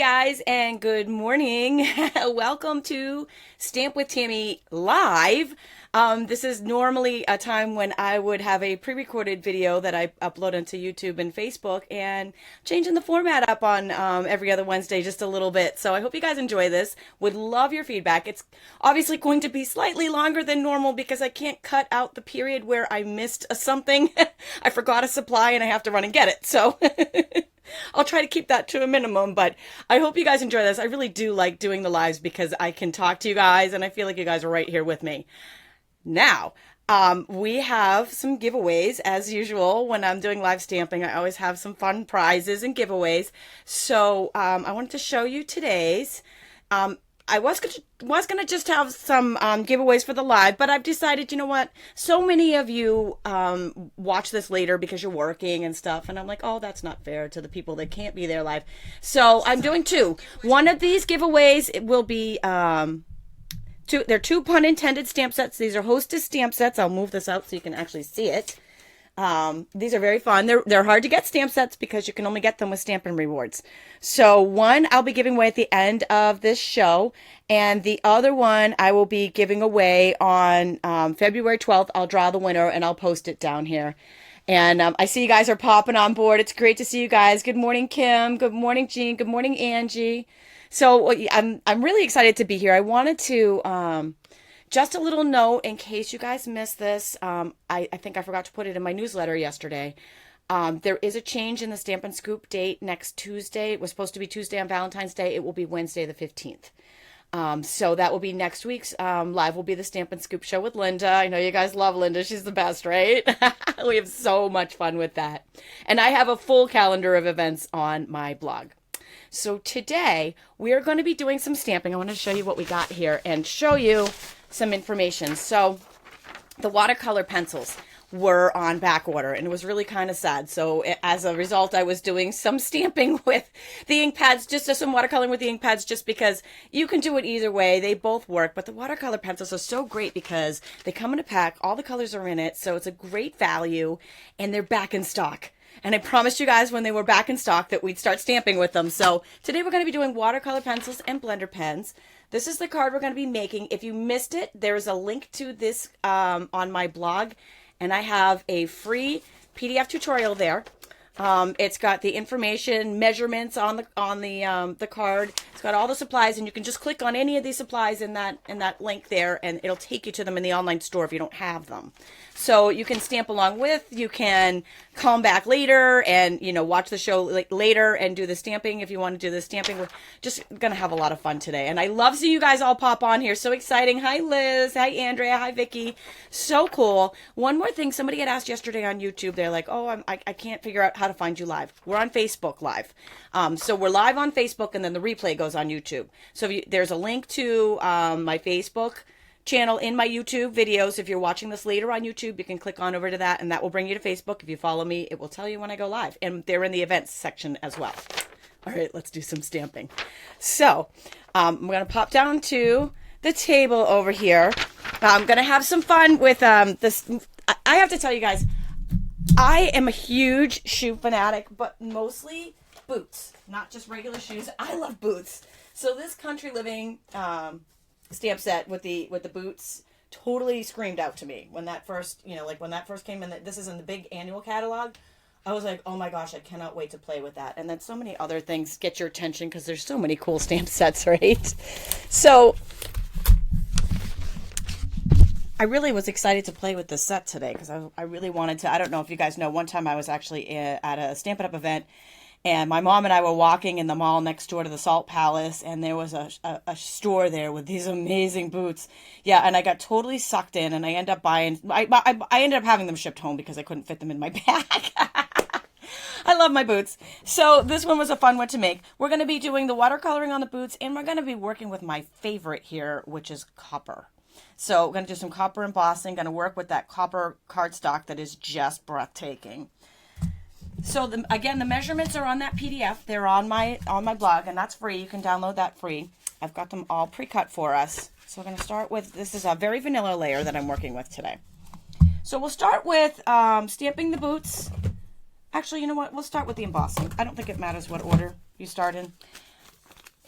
guys, and good morning. Welcome to Stamp with Tammy Live. This is normally a time when I would have a pre-recorded video that I upload onto YouTube and Facebook, and changing the format up on every other Wednesday just a little bit. So I hope you guys enjoy this. Would love your feedback. It's obviously going to be slightly longer than normal because I can't cut out the period where I missed something. I forgot a supply and I have to run and get it. So I'll try to keep that to a minimum, but I hope you guys enjoy this. I really do like doing the lives because I can talk to you guys and I feel like you guys are right here with me. Now, we have some giveaways as usual. When I'm doing live stamping, I always have some fun prizes and giveaways. So I wanted to show you today's. I was gonna just have some giveaways for the live, but I've decided, you know what? So many of you watch this later because you're working and stuff, and I'm like, oh, that's not fair to the people that can't be there live. So I'm doing two. One of these giveaways, it will be they're two pun intended stamp sets. These are Hostess stamp sets. I'll move this out so you can actually see it. These are very fun. They're hard to get stamp sets because you can only get them with Stampin' Rewards. So one I'll be giving away at the end of this show, and the other one I will be giving away on February 12th. I'll draw the winner and I'll post it down here. And I see you guys are popping on board. It's great to see you guys. Good morning, Kim. Good morning, Jean. Good morning, Angie. So I'm really excited to be here. I wanted to just a little note in case you guys missed this. I think I forgot to put it in my newsletter yesterday. There is a change in the Stamp and Scoop date next Tuesday. It was supposed to be Tuesday on Valentine's Day. It will be Wednesday the 15th. So that will be next week's live will be the Stamp and Scoop show with Linda. I know you guys love Linda. She's the best, right? We have so much fun with that. And I have a full calendar of events on my blog. So today we are going to be doing some stamping. I want to show you what we got here and show you some information. So the watercolor pencils were on back order, and it was really kind of sad. So as a result, I was doing some stamping with the ink pads, just some watercoloring with the ink pads, just because you can do it either way. They both work, but the watercolor pencils are so great because they come in a pack. All the colors are in it, so it's a great value, and they're back in stock. And I promised you guys when they were back in stock that we'd start stamping with them. So today we're going to be doing watercolor pencils and blender pens. This is the card we're going to be making. If you missed it, there is a link to this on my blog. And I have a free PDF tutorial there. It's got the information, measurements on the card. It's got all the supplies, and you can just click on any of these supplies in that link there, and it'll take you to them in the online store if you don't have them. So you can stamp along with. You can come back later and watch the show later and do the stamping if you want to do the stamping. We're just gonna have a lot of fun today, and I love seeing you guys all pop on here. So exciting! Hi Liz, hi Andrea, hi Vicky. So cool. One more thing, somebody had asked yesterday on YouTube. They're like, oh, I can't figure out how to find you live. We're on Facebook Live. So we're live on Facebook, and then the replay goes on YouTube. So there's a link to my Facebook channel in my YouTube videos. If you're watching this later on YouTube, you can click on over to that, and that will bring you to Facebook. If you follow me, it will tell you when I go live, and they're in the events section as well. All right, let's do some stamping. So I'm going to pop down to the table over here. I'm going to have some fun with this. I have to tell you guys, I am a huge shoe fanatic, but mostly boots, not just regular shoes. I love boots. So this Country Living stamp set with the boots totally screamed out to me when that first, when that first came in. This is in the big annual catalog. I was like, oh my gosh, I cannot wait to play with that. And then so many other things get your attention because there's so many cool stamp sets, right? So I really was excited to play with this set today because I really wanted to. I don't know if you guys know, one time I was actually at a Stampin' Up event, and my mom and I were walking in the mall next door to the Salt Palace, and there was a store there with these amazing boots. Yeah, and I got totally sucked in, and I ended up buying. I ended up having them shipped home because I couldn't fit them in my bag. I love my boots. So this one was a fun one to make. We're going to be doing the watercoloring on the boots, and we're going to be working with my favorite here, which is copper. So we're going to do some copper embossing, going to work with that copper cardstock that is just breathtaking. So again, the measurements are on that PDF. They're on my blog, and that's free. You can download that free. I've got them all pre-cut for us. So we're going to start with, this is a very vanilla layer that I'm working with today. So we'll start with stamping the boots. Actually, you know what? We'll start with the embossing. I don't think it matters what order you start in.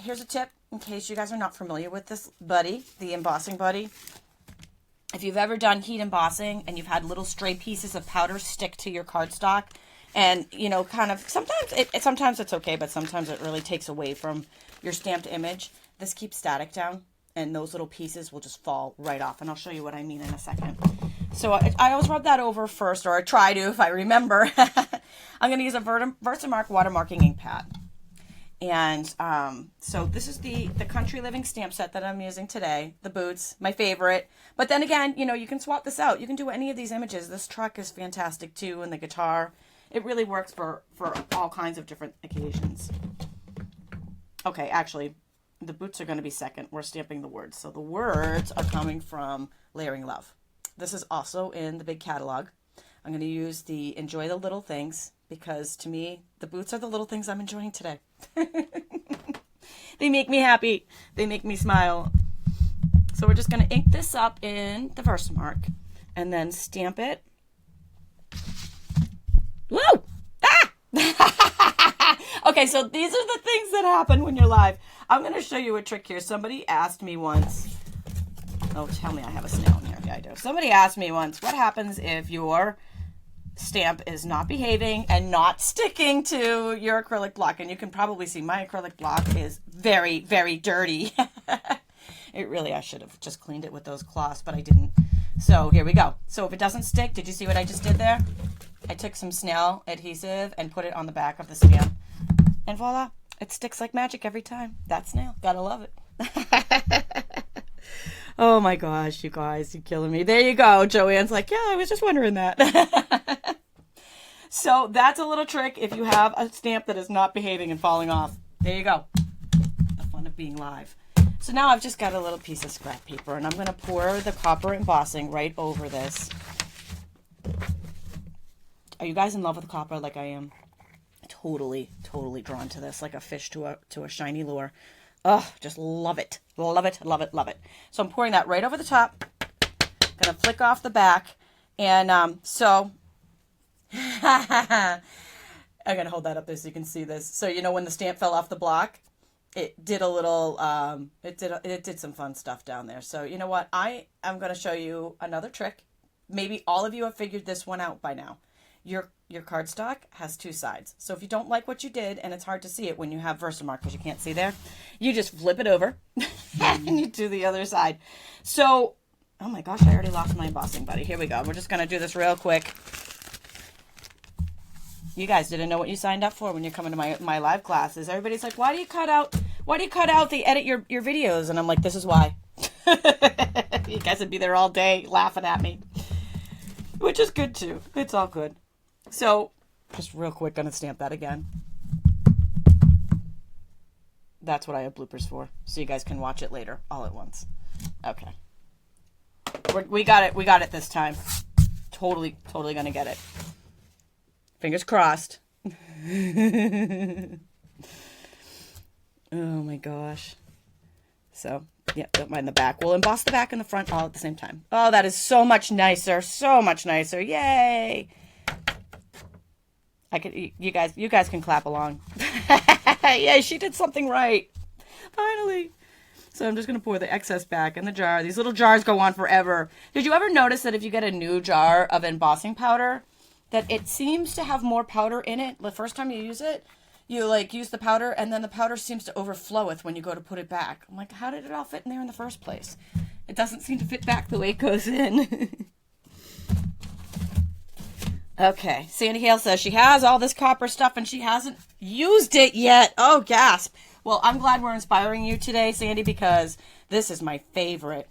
here's a tip in case you guys are not familiar with this buddy, the Embossing Buddy. If you've ever done heat embossing and you've had little stray pieces of powder stick to your cardstock, and, you know, kind of, sometimes it's okay, but sometimes it really takes away from your stamped image. This keeps static down, and those little pieces will just fall right off, and I'll show you what I mean in a second. So I always rub that over first, or I try to if I remember. I'm going to use a Versamark Watermarking Ink pad. And so this is the Country Living stamp set that I'm using today. The boots, my favorite. But then again, you know, you can swap this out. You can do any of these images. This truck is fantastic too, and the guitar. It really works for all kinds of different occasions. Okay, actually, the boots are going to be second. We're stamping the words. So the words are coming from Layering Love. This is also in the big catalog. I'm going to use the Enjoy the Little Things, because to me, the boots are the little things I'm enjoying today. They make me happy. They make me smile. So we're just going to ink this up in the Versamark and then stamp it. Whoa! Ah! Okay, so these are the things that happen when you're live. I'm going to show you a trick here. Somebody asked me once. Oh, tell me I have a snail in here. Yeah, I do. Somebody asked me once, what happens if your stamp is not behaving and not sticking to your acrylic block? And you can probably see my acrylic block is very, very dirty. It really, I should have just cleaned it with those cloths, but I didn't. So here we go. So if it doesn't stick, did you see what I just did there? I took some snail adhesive and put it on the back of the stamp. And voila, it sticks like magic every time. That snail. Gotta love it. Oh my gosh, you guys, you're killing me. There you go. Joanne's like, yeah, I was just wondering that. So that's a little trick if you have a stamp that is not behaving and falling off. There you go. The fun of being live. So now I've just got a little piece of scrap paper, and I'm going to pour the copper embossing right over this. Are you guys in love with copper like I am? Totally, totally drawn to this, like a fish to a shiny lure. Oh, just love it. Love it, love it, love it. So I'm pouring that right over the top. Gonna flick off the back. And so I'm gonna hold that up there so you can see this. So you know when the stamp fell off the block, it did a little it did some fun stuff down there. So you know what? I am gonna show you another trick. Maybe all of you have figured this one out by now. Your cardstock has two sides. So if you don't like what you did, and it's hard to see it when you have Versamark because you can't see there, you just flip it over and you do the other side. So, oh my gosh, I already lost my embossing buddy. Here we go. We're just going to do this real quick. You guys didn't know what you signed up for when you're coming to my live classes. Everybody's like, why do you cut out the edit your videos? And I'm like, this is why. You guys would be there all day laughing at me, which is good too. It's all good. So, just real quick, gonna stamp that again. That's what I have bloopers for, so you guys can watch it later, all at once. Okay. We got it this time. Totally gonna get it. Fingers crossed. Oh my gosh. So, yeah, don't mind the back. We'll emboss the back and the front all at the same time. Oh, that is so much nicer. So much nicer. Yay! You guys can clap along. Yay, she did something right. Finally. So I'm just going to pour the excess back in the jar. These little jars go on forever. Did you ever notice that if you get a new jar of embossing powder, that it seems to have more powder in it the first time you use it? You like use the powder, and then the powder seems to overfloweth when you go to put it back. I'm like, how did it all fit in there in the first place? It doesn't seem to fit back the way it goes in. Okay, Sandy Hale says she has all this copper stuff and she hasn't used it yet. Oh, gasp. Well, I'm glad we're inspiring you today, Sandy, because this is my favorite.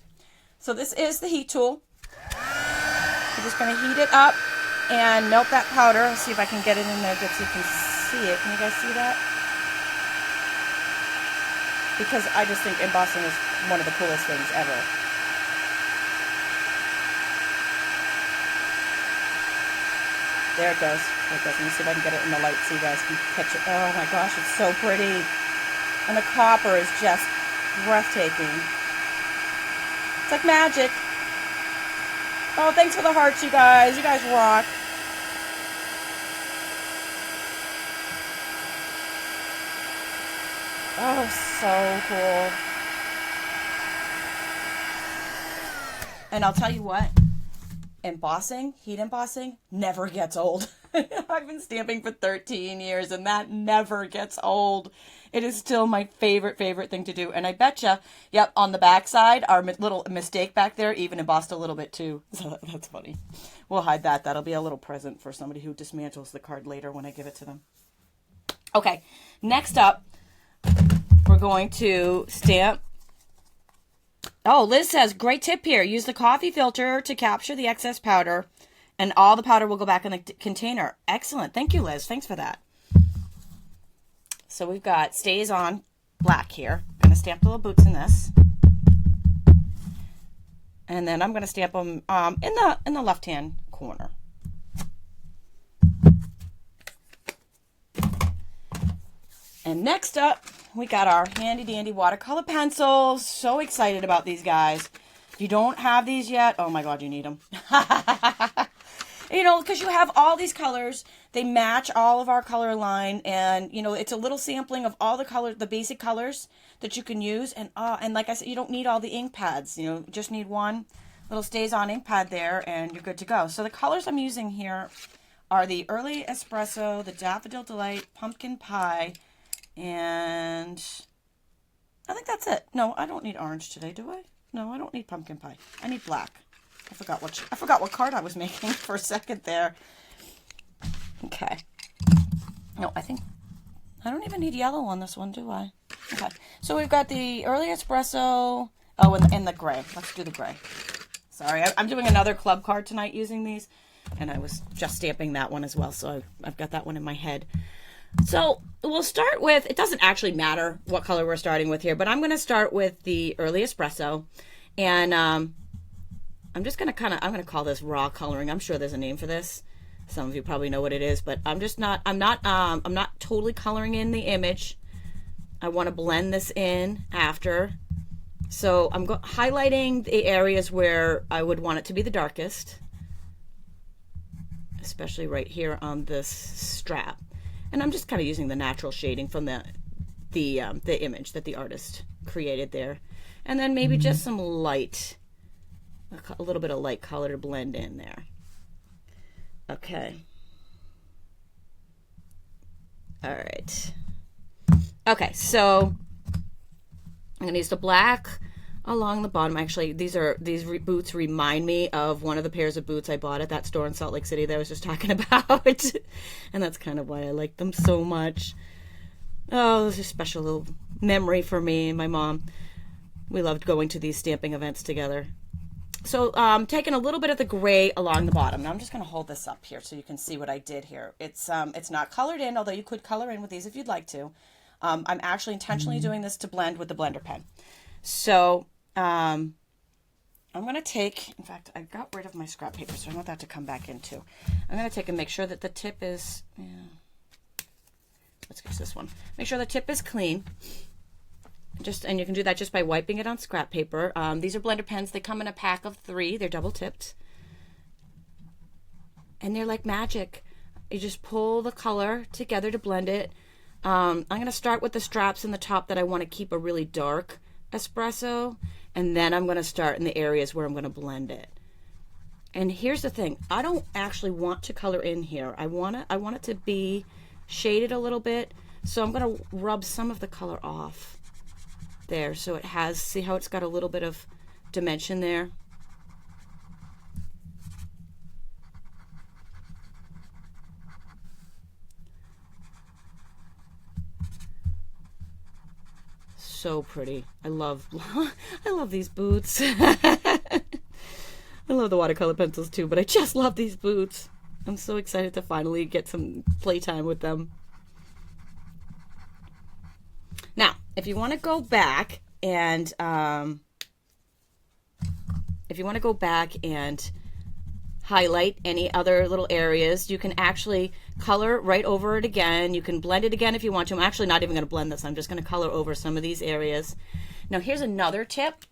So this is the heat tool. I'm just going to heat it up and melt that powder. Let's see if I can get it in there good so you can see it. Can you guys see that? Because I just think embossing is one of the coolest things ever. There it goes. There it goes. Let me see if I can get it in the light so you guys can catch it. Oh my gosh, it's so pretty. And the copper is just breathtaking. It's like magic. Oh, thanks for the hearts, you guys. You guys rock. Oh, so cool. And I'll tell you what, embossing, heat embossing, never gets old. I've been stamping for 13 years and that never gets old. It is still my favorite thing to do. And I betcha, yep, on the back side, our little mistake back there even embossed a little bit too. So that's funny. We'll hide that. That'll be a little present for somebody who dismantles the card later when I give it to them. Okay, next up, we're going to stamp. Oh, Liz says, great tip here. Use the coffee filter to capture the excess powder, and all the powder will go back in the container. Excellent. Thank you, Liz. Thanks for that. So we've got Stays On black here. I'm going to stamp the little boots in this. And then I'm going to stamp them in the left-hand corner. And next up, we got our handy dandy watercolor pencils. So excited about these guys. If you don't have these yet, oh my God, you need them. You know, because you have all these colors. They match all of our color line. And, you know, it's a little sampling of all the colors, the basic colors that you can use. And like I said, you don't need all the ink pads. You know, just need one little Stays On ink pad there and you're good to go. So the colors I'm using here are the Early Espresso, the Daffodil Delight, Pumpkin Pie, and I think that's it. No, I don't need orange today, do I? No, I don't need pumpkin pie. I need black. I forgot what card I was making for a second there. Okay. No, I don't even need yellow on this one, do I? Okay. So we've got the Early Espresso. Oh, and the gray. Let's do the gray. Sorry, I'm doing another club card tonight using these, and I was just stamping that one as well, so I've got that one in my head. So we'll start with, it doesn't actually matter what color we're starting with here, but I'm going to start with the Early Espresso. And I'm just going to I'm going to call this raw coloring. I'm sure there's a name for this. Some of you probably know what it is, but I'm not totally coloring in the image. I want to blend this in after. So I'm highlighting the areas where I would want it to be the darkest, especially right here on this strap. And I'm just kind of using the natural shading from the image that the artist created there. And then maybe just some light, a little bit of light color to blend in there. Okay. All right. Okay, so I'm going to use the black along the bottom. Actually, these boots remind me of one of the pairs of boots I bought at that store in Salt Lake City that I was just talking about. And that's kind of why I like them so much. Oh, this is a special little memory for me and my mom. We loved going to these stamping events together. So taking a little bit of the gray along the bottom. Now I'm just going to hold this up here so you can see what I did here. It's not colored in, although you could color in with these if you'd like to. I'm actually intentionally doing this to blend with the blender pen. So I'm going to take, in fact, I got rid of my scrap paper, so I want that to come back in too. I'm going to take and make sure that the tip is, let's use this one. Make sure the tip is clean. And you can do that just by wiping it on scrap paper. These are blender pens. They come in a pack of 3. They're double tipped. And they're like magic. You just pull the color together to blend it. I'm going to start with the straps in the top that I want to keep a really dark espresso. And then I'm going to start in the areas where I'm going to blend it. And here's the thing. I don't actually want to color in here. I want it to be shaded a little bit. So I'm going to rub some of the color off there, so it has, see how it's got a little bit of dimension there? So pretty. I love these boots. I love the watercolor pencils too, but I just love these boots. I'm so excited to finally get some playtime with them. Now, if you want to go back and highlight any other little areas, you can actually color right over it again. You can blend it again if you want to. I'm actually not even going to blend this. I'm just going to color over some of these areas. Now, here's another tip.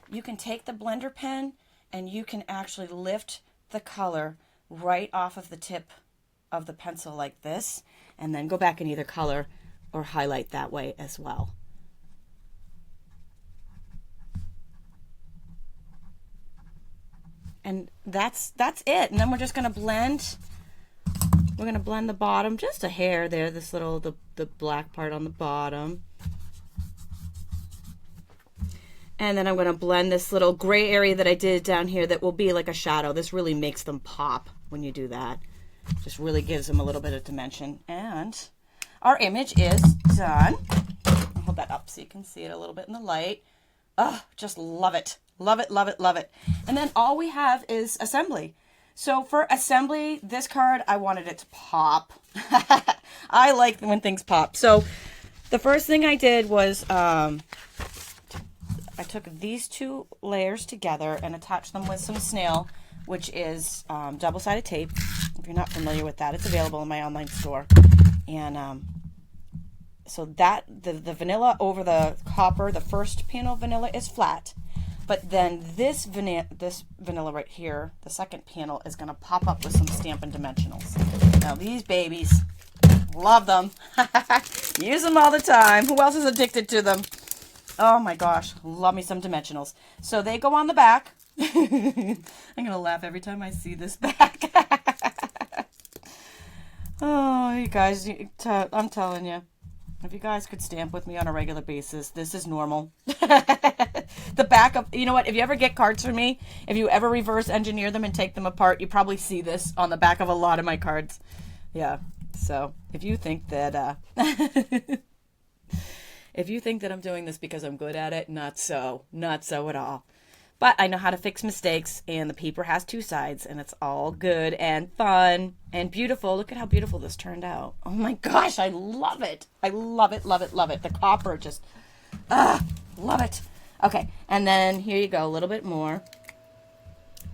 You can take the blender pen and you can actually lift the color right off of the tip of the pencil like this, and then go back and either color or highlight that way as well. And that's it. And then we're just going to blend. We're going to blend the bottom just a hair there, this little, the black part on the bottom. And then I'm going to blend this little gray area that I did down here that will be like a shadow. This really makes them pop when you do that. Just really gives them a little bit of dimension. And our image is done. I'll hold that up so you can see it a little bit in the light. Oh, just love it. Love it, love it, love it. And then all we have is assembly. So for assembly, this card, I wanted it to pop. I like when things pop. So the first thing I did was I took these two layers together and attached them with some snail, which is double-sided tape. If you're not familiar with that, it's available in my online store. And so that the vanilla over the copper, the first panel of vanilla is flat. But then this vanilla right here, the second panel, is going to pop up with some Stampin' Dimensionals. Now these babies, love them. Use them all the time. Who else is addicted to them? Oh my gosh, love me some Dimensionals. So they go on the back. I'm going to laugh every time I see this back. Oh, you guys, I'm telling you. If you guys could stamp with me on a regular basis, this is normal. The back of, you know what, if you ever get cards from me, if you ever reverse engineer them and take them apart, you probably see this on the back of a lot of my cards. Yeah, so if you think that, if you think that I'm doing this because I'm good at it, not so at all. But I know how to fix mistakes, and the paper has two sides, and it's all good and fun and beautiful. Look at how beautiful this turned out. Oh my gosh, I love it. I love it, love it, love it. The copper just, love it. Okay, and then here you go, a little bit more.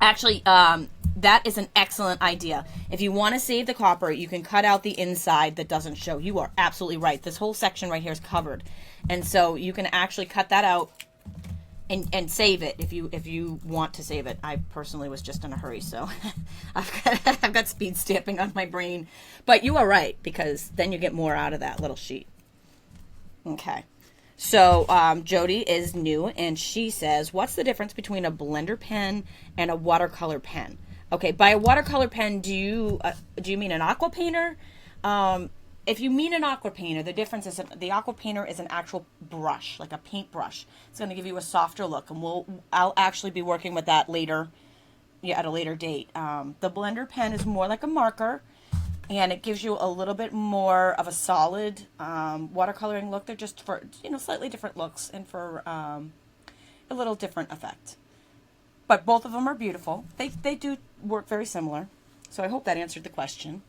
Actually, that is an excellent idea. If you want to save the copper, you can cut out the inside that doesn't show. You are absolutely right. This whole section right here is covered. And so you can actually cut that out and save it if you want to save it. I personally was just in a hurry, so I've got speed stamping on my brain. But you are right, because then you get more out of that little sheet. Okay. So Jody is new, and she says, what's the difference between a blender pen and a watercolor pen? Okay, by a watercolor pen, do you mean an aqua painter? If you mean an aqua painter, the difference is that the aqua painter is an actual brush, like a paint brush. It's going to give you a softer look, and I'll actually be working with that later, at a later date. The blender pen is more like a marker, and it gives you a little bit more of a solid watercoloring look. They're just for slightly different looks and for a little different effect. But both of them are beautiful. They do work very similar. So I hope that answered the question.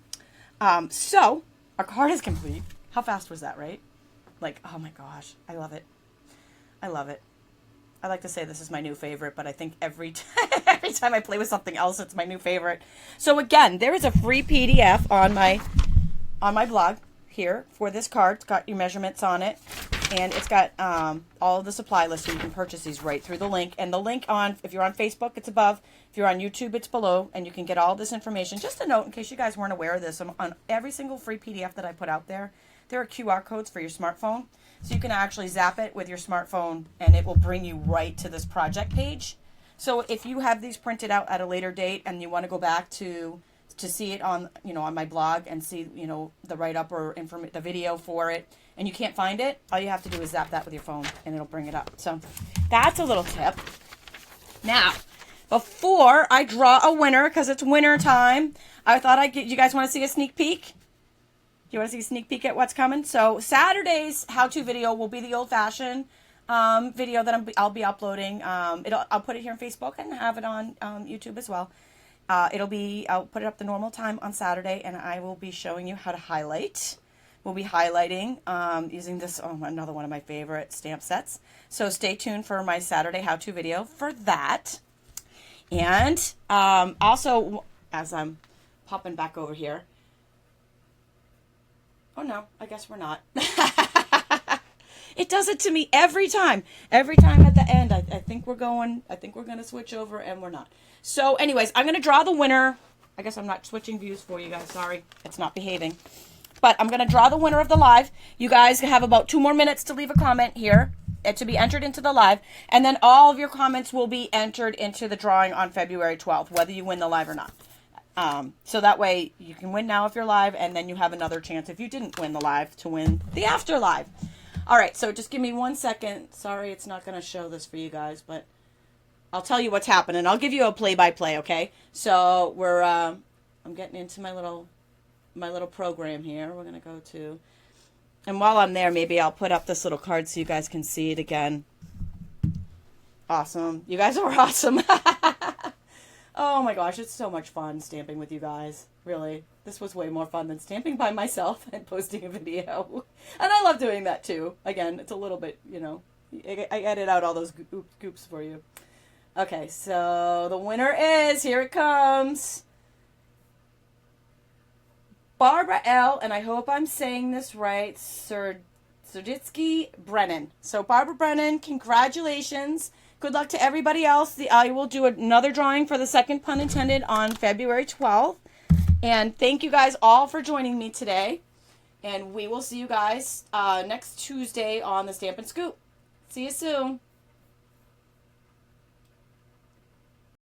So our card is complete. How fast was that, right? Like, oh my gosh, I love it. I love it. I like to say this is my new favorite, but I think every time I play with something else, it's my new favorite. So again, there is a free PDF on my blog here for this card. It's got your measurements on it, and it's got all of the supply list, so you can purchase these right through the link. And the link if you're on Facebook, it's above. If you're on YouTube, it's below, and you can get all this information. Just a note, in case you guys weren't aware of this, on every single free PDF that I put out there are QR codes for your smartphone. So you can actually zap it with your smartphone, and it will bring you right to this project page. So if you have these printed out at a later date and you want to go back to see it on on my blog and see the write-up or the video for it, and you can't find it, all you have to do is zap that with your phone, and it'll bring it up. So that's a little tip. Now, before I draw a winner, because it's winter time, I thought you guys want to see a sneak peek? You want to see a sneak peek at what's coming? So Saturday's how-to video will be the old-fashioned video that I'll be uploading. I'll put it here on Facebook and have it on YouTube as well. I'll put it up the normal time on Saturday, and I will be showing you how to highlight. We'll be highlighting using this, another one of my favorite stamp sets. So stay tuned for my Saturday how-to video for that. And also, as I'm popping back over here, oh no, I guess we're not. It does it to me every time. Every time at the end, I think we're going to switch over, and we're not. So anyways, I'm going to draw the winner. I guess I'm not switching views for you guys. Sorry, it's not behaving. But I'm going to draw the winner of the live. You guys have about 2 more minutes to leave a comment here. to be entered into the live, and then all of your comments will be entered into the drawing on February 12th, whether you win the live or not. So that way you can win now if you're live, and then you have another chance if you didn't win the live to win the after live. All right, so just give me 1 second. Sorry, it's not going to show this for you guys, but I'll tell you what's happening. I'll give you a play-by-play, okay? So we're, I'm getting into my little program here. We're going to go to, and while I'm there, maybe I'll put up this little card so you guys can see it again. Awesome. You guys are awesome. Oh my gosh, it's so much fun stamping with you guys. Really. This was way more fun than stamping by myself and posting a video. And I love doing that too. Again, it's a little bit, you know, I edit out all those goops for you. Okay, so the winner is, here it comes, Barbara L., and I hope I'm saying this right, Serditsky Brennan. So Barbara Brennan, congratulations. Good luck to everybody else. I will do another drawing for the second pun intended on February 12th. And thank you guys all for joining me today. And we will see you guys next Tuesday on the Stamp and Scoop. See you soon.